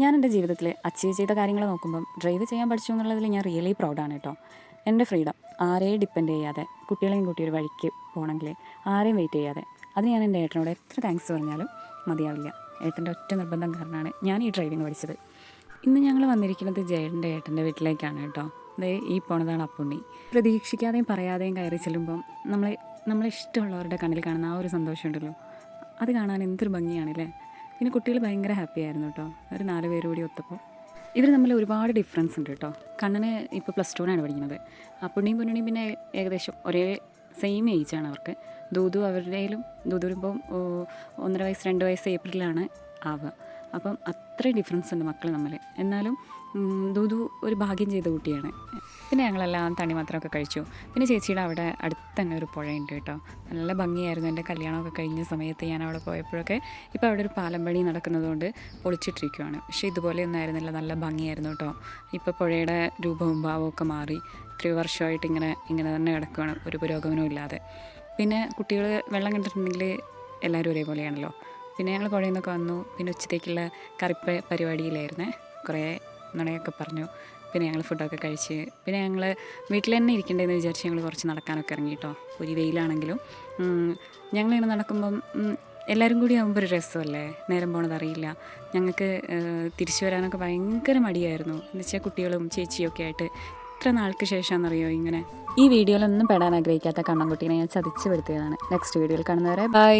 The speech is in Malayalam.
ഞാൻ എൻ്റെ ജീവിതത്തിൽ അച്ചീവ് ചെയ്ത കാര്യങ്ങൾ നോക്കുമ്പം ഡ്രൈവ് ചെയ്യാൻ പഠിച്ചു എന്നുള്ളതിൽ ഞാൻ റിയലി പ്രൗഡാണ് കേട്ടോ. എൻ്റെ ഫ്രീഡം ആരെയും ഡിപ്പെൻഡ് ചെയ്യാതെ കുട്ടികളെയും കൂട്ടി ഒരു വഴിക്ക് പോകണമെങ്കിൽ ആരെയും വെയിറ്റ് ചെയ്യാതെ, അത് ഞാൻ എൻ്റെ ഏട്ടനോട് എത്ര താങ്ക്സ് പറഞ്ഞാലും മതിയാവില്ല. ഏട്ടൻ്റെ ഒറ്റ നിർബന്ധം കാരണമാണ് ഞാൻ ഈ ഡ്രൈവിംഗ് പഠിച്ചത്. ഇന്ന് ഞങ്ങൾ വന്നിരിക്കുന്നത് ജയേട്ടൻ്റെ ഏട്ടൻ്റെ വീട്ടിലേക്കാണ് കേട്ടോ. അതേ ഈ പോണതാണ് അപ്പുണ്ണി. പ്രതീക്ഷിക്കാതെയും പറയാതെയും കയറി ചെല്ലുമ്പം നമ്മളെ ഇഷ്ടമുള്ളവരുടെ കണ്ണിൽ കാണുന്ന ആ ഒരു സന്തോഷമുണ്ടല്ലോ, അത് കാണാൻ എന്തൊരു ഭംഗിയാണല്ലേ. പിന്നെ കുട്ടികൾ ഭയങ്കര ഹാപ്പി ആയിരുന്നു കേട്ടോ. ഒരു 4 പേര് കൂടി ഒത്തപ്പോൾ ഇവർ തമ്മിൽ ഒരുപാട് ഡിഫറൻസ് ഉണ്ട് കേട്ടോ. കണ്ണന് ഇപ്പോൾ +2 പഠിക്കുന്നത്. അപ്പുണ്ണിയും പൊന്നുണ്ണിയും പിന്നെ ഏകദേശം ഒരേ സെയിം ഏജാണ് അവർക്ക്. ദൂതു അവരുടെയിലും ദൂതുവിപ്പം 1.5 വയസ്സ് 2 വയസ്സ് ഏപ്രിലാണ് ആവുക. അപ്പം അത്രയും ഡിഫറൻസ് ഉണ്ട് മക്കൾ തമ്മിൽ. എന്നാലും ദൂതു ഒരു ഭാഗ്യം ചെയ്ത കുട്ടിയാണ്. പിന്നെ ഞങ്ങളെല്ലാം തണ്ണിമത്തനമൊക്കെ കഴിച്ചു. പിന്നെ ചേച്ചിയുടെ അവിടെ അടുത്തന്നെ ഒരു പുഴയുണ്ട് കേട്ടോ. നല്ല ഭംഗിയായിരുന്നു. എൻ്റെ കല്യാണമൊക്കെ കഴിഞ്ഞ സമയത്ത് ഞാൻ അവിടെ പോയപ്പോഴൊക്കെ. ഇപ്പോൾ അവിടെ ഒരു പാലം പണി നടക്കുന്നതുകൊണ്ട് പൊളിച്ചിട്ടിരിക്കുകയാണ്. പക്ഷേ ഇതുപോലെയൊന്നും ആയിരുന്നില്ല, നല്ല ഭംഗിയായിരുന്നു കേട്ടോ. ഇപ്പോൾ പുഴയുടെ രൂപവും ഭാവവും ഒക്കെ മാറി. ഇത്രയും വർഷമായിട്ട് ഇങ്ങനെ തന്നെ കിടക്കുകയാണ്, ഒരു പുരോഗമനവും ഇല്ലാതെ. പിന്നെ കുട്ടികൾ വെള്ളം കണ്ടിട്ടുണ്ടെങ്കിൽ എല്ലാവരും ഒരേപോലെയാണല്ലോ. പിന്നെ ഞങ്ങൾ പുഴയിൽ നിന്നൊക്കെ വന്നു. പിന്നെ ഉച്ചത്തേക്കുള്ള കറിപ്പ് പരിപാടിയിലായിരുന്നേ. കുറേ നുണയൊക്കെ പറഞ്ഞു. പിന്നെ ഞങ്ങൾ ഫുഡൊക്കെ കഴിച്ച് പിന്നെ ഞങ്ങൾ വീട്ടിൽ തന്നെ ഇരിക്കേണ്ടതെന്ന് വിചാരിച്ച് ഞങ്ങൾ കുറച്ച് നടക്കാനൊക്കെ ഇറങ്ങി കേട്ടോ. ഒരു വെയിലാണെങ്കിലും ഞങ്ങളിങ്ങനെ നടക്കുമ്പം എല്ലാവരും കൂടി ആകുമ്പോൾ ഒരു രസമല്ലേ, നേരം പോണത് അറിയില്ല. ഞങ്ങൾക്ക് തിരിച്ചു വരാനൊക്കെ ഭയങ്കര മടിയായിരുന്നു. എന്ന് വെച്ചാൽ കുട്ടികളും ചേച്ചിയൊക്കെ ആയിട്ട് ഇത്ര നാൾക്ക് ശേഷമാണെന്നറിയോ ഇങ്ങനെ. ഈ വീഡിയോയിലൊന്നും പെടാൻ ആഗ്രഹിക്കാത്ത കണ്ണൻകുട്ടീനെ ഞാൻ ചതിച്ച് പെടുത്തിയതാണ്. നെക്സ്റ്റ് വീഡിയോയിൽ കാണുന്നവരെ ബൈ.